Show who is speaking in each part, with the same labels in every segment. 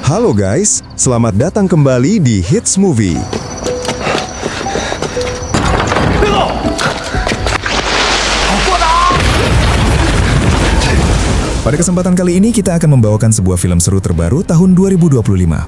Speaker 1: Halo guys, selamat datang kembali di Hits Movie. Pada kesempatan kali ini kita akan membawakan sebuah film seru terbaru tahun 2025,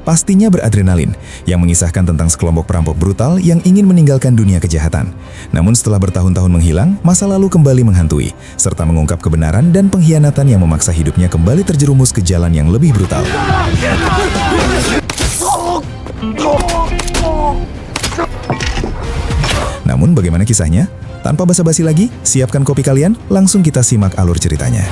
Speaker 1: pastinya beradrenalin, yang mengisahkan tentang sekelompok perampok brutal yang ingin meninggalkan dunia kejahatan. Namun setelah bertahun-tahun menghilang, masa lalu kembali menghantui, serta mengungkap kebenaran dan pengkhianatan yang memaksa hidupnya kembali terjerumus ke jalan yang lebih brutal. Namun bagaimana kisahnya? Tanpa basa-basi lagi, siapkan kopi kalian, langsung kita simak alur ceritanya.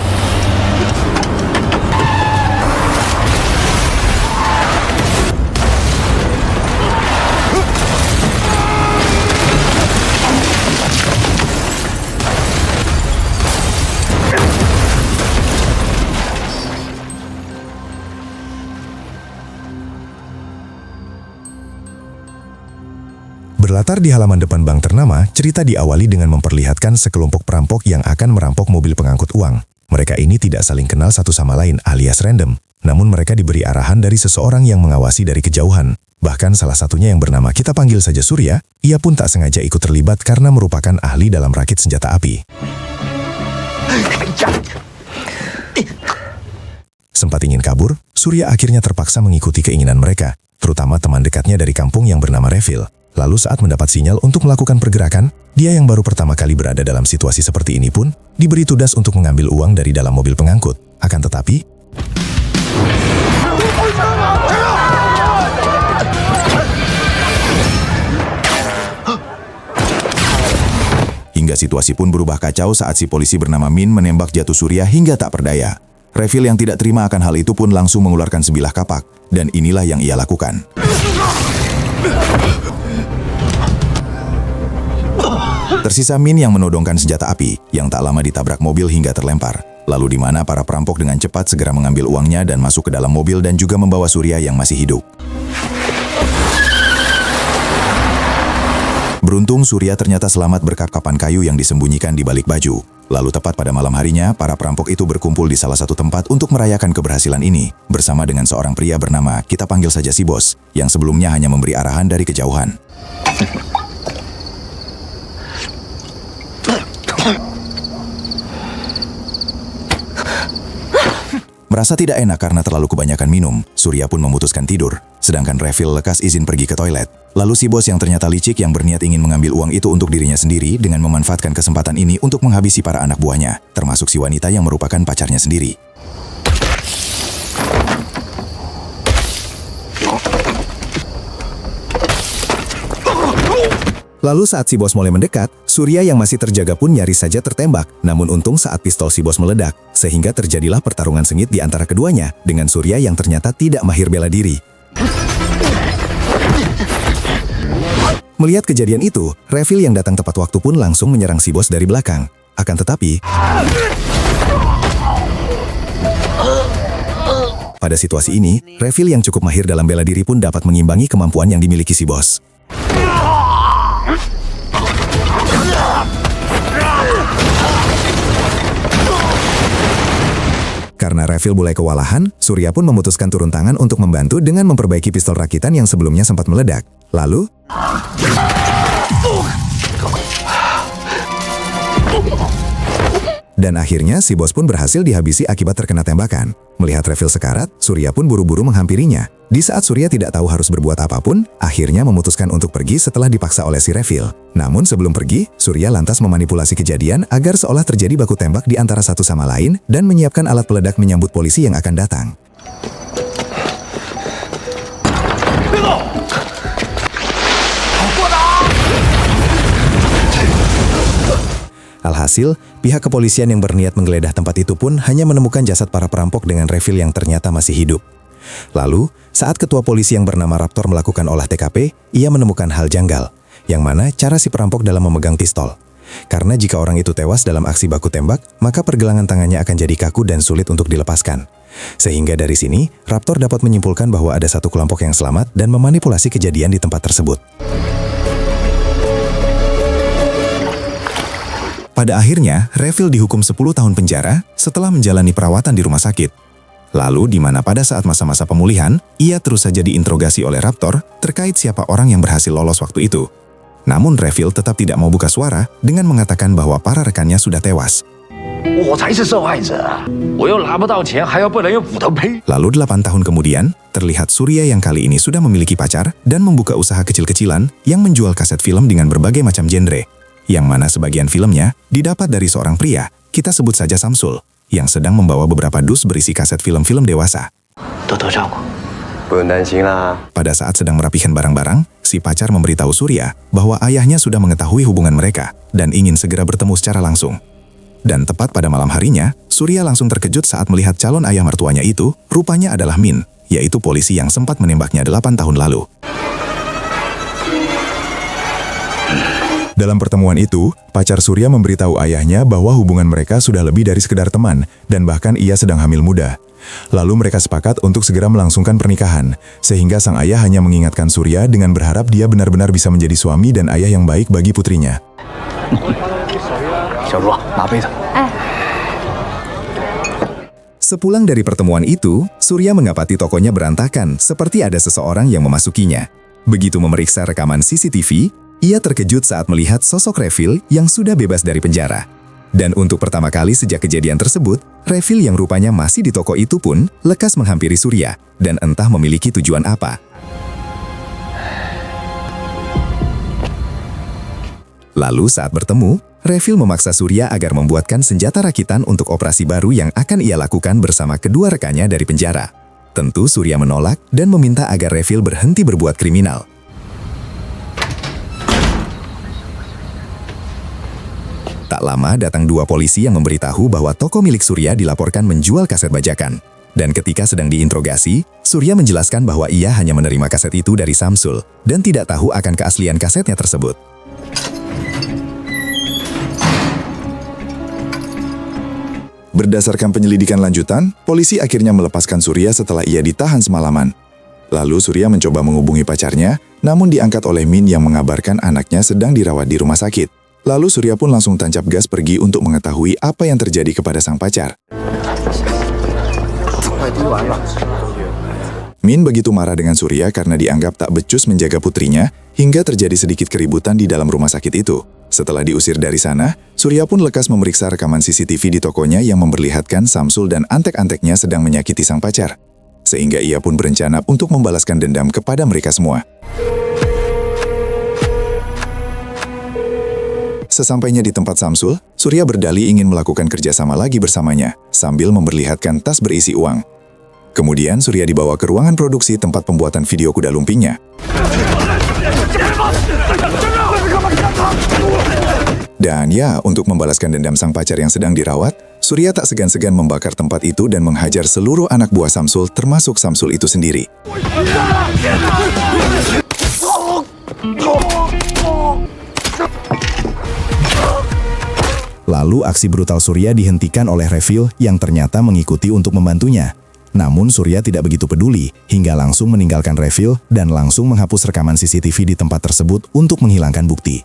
Speaker 1: Berlatar di halaman depan bank ternama, cerita diawali dengan memperlihatkan sekelompok perampok yang akan merampok mobil pengangkut uang. Mereka ini tidak saling kenal satu sama lain alias random, namun mereka diberi arahan dari seseorang yang mengawasi dari kejauhan. Bahkan salah satunya yang bernama kita panggil saja Surya, ia pun tak sengaja ikut terlibat karena merupakan ahli dalam rakit senjata api. Sempat ingin kabur, Surya akhirnya terpaksa mengikuti keinginan mereka, terutama teman dekatnya dari kampung yang bernama Revil. Lalu saat mendapat sinyal untuk melakukan pergerakan, dia yang baru pertama kali berada dalam situasi seperti ini pun diberi tugas untuk mengambil uang dari dalam mobil pengangkut. Akan tetapi, hingga situasi pun berubah kacau saat si polisi bernama Min menembak jatuh Surya hingga tak berdaya. Revil yang tidak terima akan hal itu pun langsung mengeluarkan sebilah kapak, dan inilah yang ia lakukan. Tersisa Min yang menodongkan senjata api, yang tak lama ditabrak mobil hingga terlempar. Lalu di mana para perampok dengan cepat segera mengambil uangnya dan masuk ke dalam mobil dan juga membawa Surya yang masih hidup. Beruntung Surya ternyata selamat berkat kapan kayu yang disembunyikan di balik baju. Lalu tepat pada malam harinya, para perampok itu berkumpul di salah satu tempat untuk merayakan keberhasilan ini, bersama dengan seorang pria bernama kita panggil saja si Bos, yang sebelumnya hanya memberi arahan dari kejauhan. Merasa tidak enak karena terlalu kebanyakan minum, Surya pun memutuskan tidur, sedangkan Revil lekas izin pergi ke toilet. Lalu si bos yang ternyata licik yang berniat ingin mengambil uang itu untuk dirinya sendiri dengan memanfaatkan kesempatan ini untuk menghabisi para anak buahnya, termasuk si wanita yang merupakan pacarnya sendiri. Lalu saat si bos mulai mendekat, Surya yang masih terjaga pun nyaris saja tertembak. Namun untung saat pistol si bos meledak, sehingga terjadilah pertarungan sengit di antara keduanya, dengan Surya yang ternyata tidak mahir bela diri. Melihat kejadian itu, Revil yang datang tepat waktu pun langsung menyerang si bos dari belakang. Akan tetapi, pada situasi ini, Revil yang cukup mahir dalam bela diri pun dapat mengimbangi kemampuan yang dimiliki si bos. Karena Revil mulai kewalahan, Surya pun memutuskan turun tangan untuk membantu dengan memperbaiki pistol rakitan yang sebelumnya sempat meledak. Lalu, dan akhirnya si bos pun berhasil dihabisi akibat terkena tembakan. Melihat Revil sekarat, Surya pun buru-buru menghampirinya. Di saat Surya tidak tahu harus berbuat apapun, akhirnya memutuskan untuk pergi setelah dipaksa oleh si Revil. Namun sebelum pergi, Surya lantas memanipulasi kejadian agar seolah terjadi baku tembak di antara satu sama lain dan menyiapkan alat peledak menyambut polisi yang akan datang. Alhasil, pihak kepolisian yang berniat menggeledah tempat itu pun hanya menemukan jasad para perampok dengan Revil yang ternyata masih hidup. Lalu, saat ketua polisi yang bernama Raptor melakukan olah TKP, ia menemukan hal janggal, yang mana cara si perampok dalam memegang pistol. Karena jika orang itu tewas dalam aksi baku tembak, maka pergelangan tangannya akan jadi kaku dan sulit untuk dilepaskan. Sehingga dari sini, Raptor dapat menyimpulkan bahwa ada satu kelompok yang selamat dan memanipulasi kejadian di tempat tersebut. Pada akhirnya, Revil dihukum 10 tahun penjara setelah menjalani perawatan di rumah sakit. Lalu di mana pada saat masa-masa pemulihan, ia terus saja diinterogasi oleh Raptor terkait siapa orang yang berhasil lolos waktu itu. Namun Revil tetap tidak mau buka suara dengan mengatakan bahwa para rekannya sudah tewas. Lalu 8 tahun kemudian, terlihat Surya yang kali ini sudah memiliki pacar dan membuka usaha kecil-kecilan yang menjual kaset film dengan berbagai macam genre. Yang mana sebagian filmnya didapat dari seorang pria, kita sebut saja Samsul, yang sedang membawa beberapa dus berisi kaset film-film dewasa. Pada saat sedang merapikan barang-barang, si pacar memberitahu Surya bahwa ayahnya sudah mengetahui hubungan mereka dan ingin segera bertemu secara langsung. Dan tepat pada malam harinya, Surya langsung terkejut saat melihat calon ayah mertuanya itu, rupanya adalah Min, yaitu polisi yang sempat menembaknya 8 tahun lalu. Dalam pertemuan itu, pacar Surya memberitahu ayahnya bahwa hubungan mereka sudah lebih dari sekedar teman, dan bahkan ia sedang hamil muda. Lalu mereka sepakat untuk segera melangsungkan pernikahan, sehingga sang ayah hanya mengingatkan Surya dengan berharap dia benar-benar bisa menjadi suami dan ayah yang baik bagi putrinya. Sepulang dari pertemuan itu, Surya mengapati tokonya berantakan seperti ada seseorang yang memasukinya. Begitu memeriksa rekaman CCTV, ia terkejut saat melihat sosok Revil yang sudah bebas dari penjara. Dan untuk pertama kali sejak kejadian tersebut, Revil yang rupanya masih di toko itu pun lekas menghampiri Surya dan entah memiliki tujuan apa. Lalu saat bertemu, Revil memaksa Surya agar membuatkan senjata rakitan untuk operasi baru yang akan ia lakukan bersama kedua rekannya dari penjara. Tentu Surya menolak dan meminta agar Revil berhenti berbuat kriminal. Tak lama datang 2 polisi yang memberitahu bahwa toko milik Surya dilaporkan menjual kaset bajakan. Dan ketika sedang diinterogasi, Surya menjelaskan bahwa ia hanya menerima kaset itu dari Samsul dan tidak tahu akan keaslian kasetnya tersebut. Berdasarkan penyelidikan lanjutan, polisi akhirnya melepaskan Surya setelah ia ditahan semalaman. Lalu Surya mencoba menghubungi pacarnya, namun diangkat oleh Min yang mengabarkan anaknya sedang dirawat di rumah sakit. Lalu Surya pun langsung tancap gas pergi untuk mengetahui apa yang terjadi kepada sang pacar. Min begitu marah dengan Surya karena dianggap tak becus menjaga putrinya, hingga terjadi sedikit keributan di dalam rumah sakit itu. Setelah diusir dari sana, Surya pun lekas memeriksa rekaman CCTV di tokonya yang memperlihatkan Samsul dan antek-anteknya sedang menyakiti sang pacar. Sehingga ia pun berencana untuk membalaskan dendam kepada mereka semua. Sesampainya di tempat Samsul, Surya berdalih ingin melakukan kerjasama lagi bersamanya, sambil memperlihatkan tas berisi uang. Kemudian Surya dibawa ke ruangan produksi tempat pembuatan video kuda lumpingnya. Dan ya, untuk membalaskan dendam sang pacar yang sedang dirawat, Surya tak segan-segan membakar tempat itu dan menghajar seluruh anak buah Samsul termasuk Samsul itu sendiri. Lalu aksi brutal Surya dihentikan oleh Revil yang ternyata mengikuti untuk membantunya. Namun Surya tidak begitu peduli hingga langsung meninggalkan Revil dan langsung menghapus rekaman CCTV di tempat tersebut untuk menghilangkan bukti.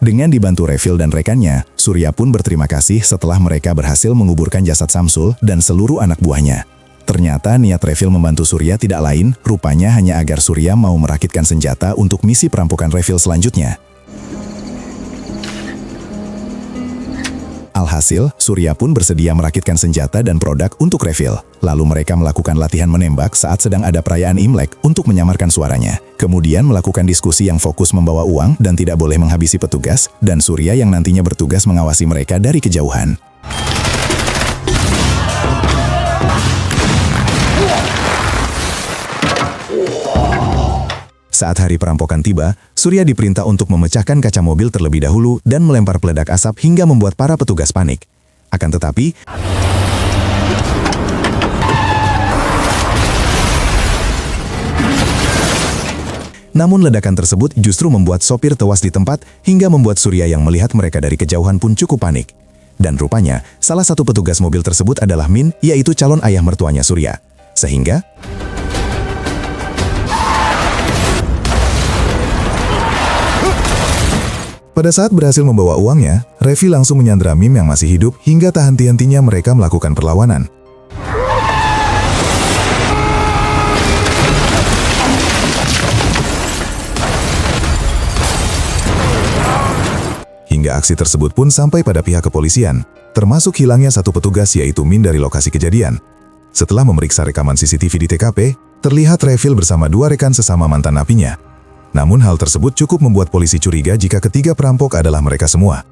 Speaker 1: Dengan dibantu Revil dan rekannya, Surya pun berterima kasih setelah mereka berhasil menguburkan jasad Samsul dan seluruh anak buahnya. Ternyata niat Revil membantu Surya tidak lain, rupanya hanya agar Surya mau merakitkan senjata untuk misi perampokan Revil selanjutnya. Alhasil, Surya pun bersedia merakitkan senjata dan produk untuk Revil. Lalu mereka melakukan latihan menembak saat sedang ada perayaan Imlek untuk menyamarkan suaranya. Kemudian melakukan diskusi yang fokus membawa uang dan tidak boleh menghabisi petugas, dan Surya yang nantinya bertugas mengawasi mereka dari kejauhan. Saat hari perampokan tiba, Surya diperintah untuk memecahkan kaca mobil terlebih dahulu dan melempar peledak asap hingga membuat para petugas panik. Akan tetapi, namun ledakan tersebut justru membuat sopir tewas di tempat hingga membuat Surya yang melihat mereka dari kejauhan pun cukup panik. Dan rupanya, salah satu petugas mobil tersebut adalah Min, yaitu calon ayah mertuanya Surya. Sehingga
Speaker 2: Pada saat berhasil membawa uangnya, Revi langsung menyandera Mim yang masih hidup hingga tak henti-hentinya mereka melakukan perlawanan. Hingga aksi tersebut pun sampai pada pihak kepolisian, termasuk hilangnya satu petugas yaitu Min dari lokasi kejadian. Setelah memeriksa rekaman CCTV di TKP, terlihat Revil bersama dua rekan sesama mantan napinya. Namun hal tersebut cukup membuat polisi curiga jika ketiga perampok adalah mereka semua.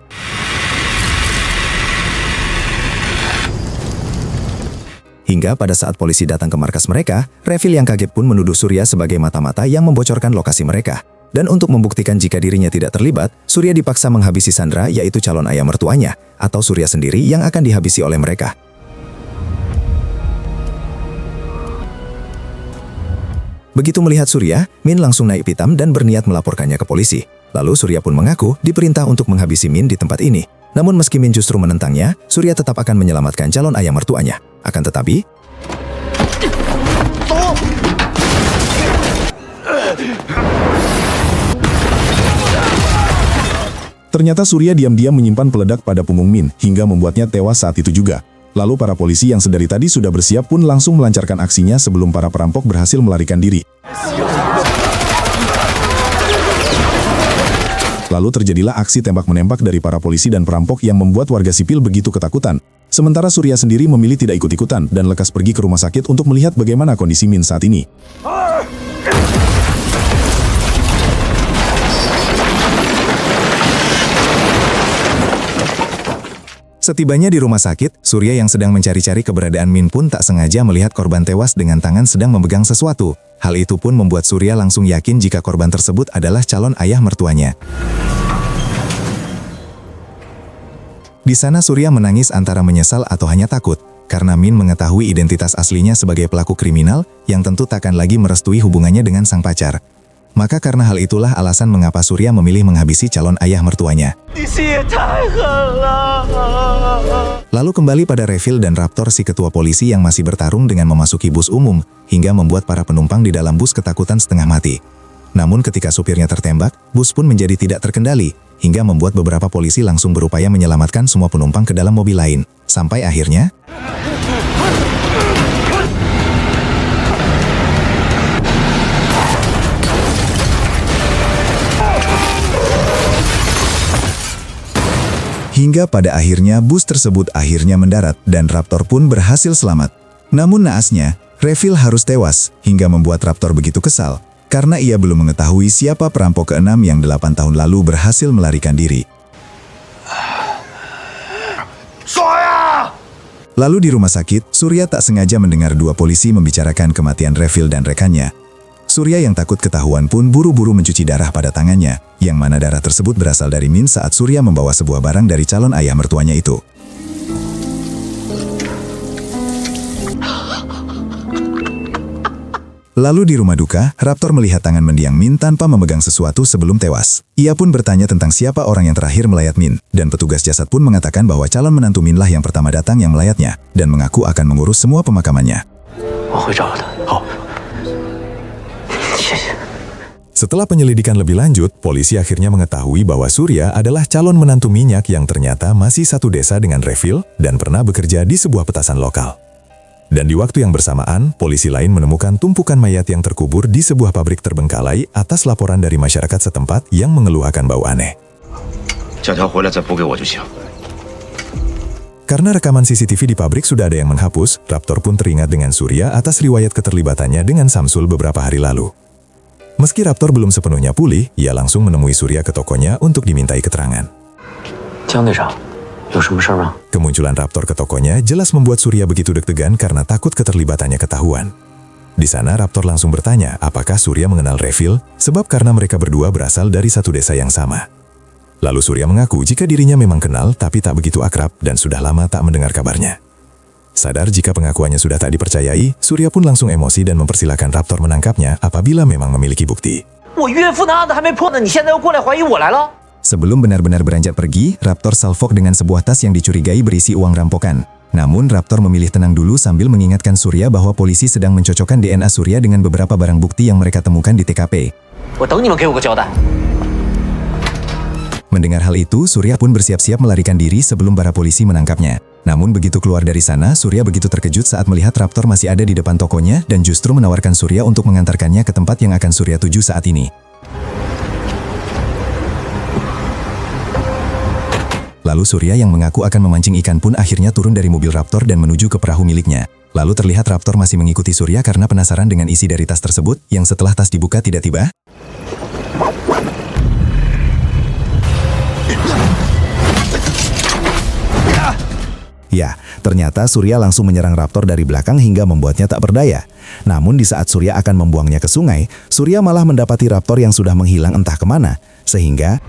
Speaker 1: Hingga pada saat polisi datang ke markas mereka, Revil yang kaget pun menuduh Surya sebagai mata-mata yang membocorkan lokasi mereka. Dan untuk membuktikan jika dirinya tidak terlibat, Surya dipaksa menghabisi Sandra yaitu calon ayah mertuanya, atau Surya sendiri yang akan dihabisi oleh mereka. Begitu melihat Surya, Min langsung naik pitam dan berniat melaporkannya ke polisi. Lalu Surya pun mengaku diperintah untuk menghabisi Min di tempat ini. Namun meski Min justru menentangnya, Surya tetap akan menyelamatkan calon ayah mertuanya. Akan tetapi,
Speaker 2: ternyata Surya diam-diam menyimpan peledak pada punggung Min hingga membuatnya tewas saat itu juga. Lalu para polisi yang sedari tadi sudah bersiap pun langsung melancarkan aksinya sebelum para perampok berhasil melarikan diri. Lalu terjadilah aksi tembak-menembak dari para polisi dan perampok yang membuat warga sipil begitu ketakutan. Sementara Surya sendiri memilih tidak ikut-ikutan dan lekas pergi ke rumah sakit untuk melihat bagaimana kondisi Min saat ini.
Speaker 1: setibanya di rumah sakit, Surya yang sedang mencari-cari keberadaan Min pun tak sengaja melihat korban tewas dengan tangan sedang memegang sesuatu. Hal itu pun membuat Surya langsung yakin jika korban tersebut adalah calon ayah mertuanya. Di sana Surya menangis antara menyesal atau hanya takut, karena Min mengetahui identitas aslinya sebagai pelaku kriminal yang tentu takkan lagi merestui hubungannya dengan sang pacar. Maka karena hal itulah alasan mengapa Surya memilih menghabisi calon ayah mertuanya. Lalu kembali pada Revil dan Raptor, si ketua polisi yang masih bertarung dengan memasuki bus umum, hingga membuat para penumpang di dalam bus ketakutan setengah mati. Namun ketika supirnya tertembak, bus pun menjadi tidak terkendali, hingga membuat beberapa polisi langsung berupaya menyelamatkan semua penumpang ke dalam mobil lain. Sampai akhirnya, hingga pada akhirnya bus tersebut akhirnya mendarat dan Raptor pun berhasil selamat. Namun naasnya, Revil harus tewas hingga membuat Raptor begitu kesal karena ia belum mengetahui siapa perampok ke-6 yang 8 tahun lalu berhasil melarikan diri. Lalu di rumah sakit, Surya tak sengaja mendengar dua polisi membicarakan kematian Revil dan rekannya. Surya yang takut ketahuan pun buru-buru mencuci darah pada tangannya, yang mana darah tersebut berasal dari Min saat Surya membawa sebuah barang dari calon ayah mertuanya itu. Lalu di rumah duka, Raptor melihat tangan mendiang Min tanpa memegang sesuatu sebelum tewas. Ia pun bertanya tentang siapa orang yang terakhir melayat Min, dan petugas jasad pun mengatakan bahwa calon menantu Min lah yang pertama datang yang melayatnya, dan mengaku akan mengurus semua pemakamannya. Setelah penyelidikan lebih lanjut, polisi akhirnya mengetahui bahwa Surya adalah calon menantu minyak yang ternyata masih satu desa dengan Revil dan pernah bekerja di sebuah petasan lokal. Dan di waktu yang bersamaan, polisi lain menemukan tumpukan mayat yang terkubur di sebuah pabrik terbengkalai atas laporan dari masyarakat setempat yang mengeluhkan bau aneh. Karena rekaman CCTV di pabrik sudah ada yang menghapus, Raptor pun teringat dengan Surya atas riwayat keterlibatannya dengan Samsul beberapa hari lalu. Meski Raptor belum sepenuhnya pulih, ia langsung menemui Surya ke tokonya untuk dimintai keterangan. Kemunculan Raptor ke tokonya jelas membuat Surya begitu deg-degan karena takut keterlibatannya ketahuan. Di sana Raptor langsung bertanya apakah Surya mengenal Revil, sebab karena mereka berdua berasal dari satu desa yang sama. Lalu Surya mengaku jika dirinya memang kenal tapi tak begitu akrab dan sudah lama tak mendengar kabarnya. Sadar jika pengakuannya sudah tak dipercayai, Surya pun langsung emosi dan mempersilahkan Raptor menangkapnya apabila memang memiliki bukti. Sebelum benar-benar beranjak pergi, Raptor salvok dengan sebuah tas yang dicurigai berisi uang rampokan. Namun Raptor memilih tenang dulu sambil mengingatkan Surya bahwa polisi sedang mencocokkan DNA Surya dengan beberapa barang bukti yang mereka temukan di TKP. Mendengar hal itu, Surya pun bersiap-siap melarikan diri sebelum para polisi menangkapnya. Namun begitu keluar dari sana, Surya begitu terkejut saat melihat Raptor masih ada di depan tokonya dan justru menawarkan Surya untuk mengantarkannya ke tempat yang akan Surya tuju saat ini. Lalu Surya yang mengaku akan memancing ikan pun akhirnya turun dari mobil Raptor dan menuju ke perahu miliknya. Lalu terlihat Raptor masih mengikuti Surya karena penasaran dengan isi dari tas tersebut, yang setelah tas dibuka tidak tiba. Ya, ternyata Surya langsung menyerang Raptor dari belakang hingga membuatnya tak berdaya. Namun di saat Surya akan membuangnya ke sungai, Surya malah mendapati Raptor yang sudah menghilang entah kemana. Sehingga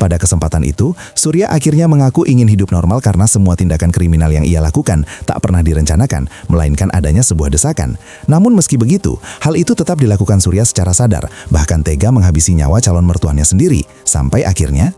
Speaker 1: pada kesempatan itu, Surya akhirnya mengaku ingin hidup normal karena semua tindakan kriminal yang ia lakukan tak pernah direncanakan, melainkan adanya sebuah desakan. Namun meski begitu, hal itu tetap dilakukan Surya secara sadar, bahkan tega menghabisi nyawa calon mertuanya sendiri, sampai akhirnya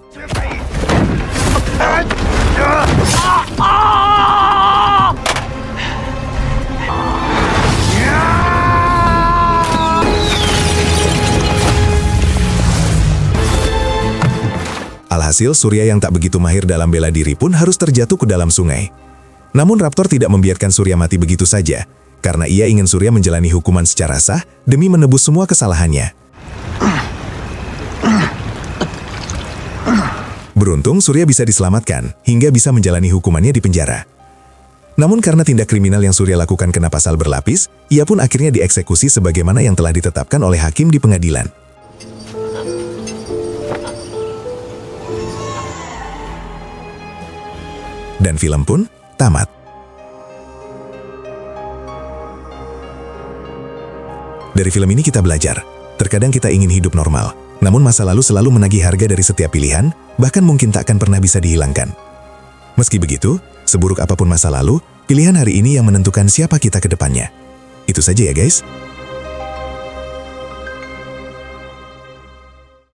Speaker 1: alhasil, Surya yang tak begitu mahir dalam bela diri pun harus terjatuh ke dalam sungai. Namun Raptor tidak membiarkan Surya mati begitu saja, karena ia ingin Surya menjalani hukuman secara sah demi menebus semua kesalahannya. Beruntung Surya bisa diselamatkan, hingga bisa menjalani hukumannya di penjara. Namun karena tindak kriminal yang Surya lakukan kena pasal berlapis, ia pun akhirnya dieksekusi sebagaimana yang telah ditetapkan oleh hakim di pengadilan. Dan film pun tamat. Dari film ini kita belajar, terkadang kita ingin hidup normal, namun masa lalu selalu menagih harga dari setiap pilihan, bahkan mungkin tak akan pernah bisa dihilangkan. Meski begitu, seburuk apapun masa lalu, pilihan hari ini yang menentukan siapa kita ke depannya. Itu saja ya guys.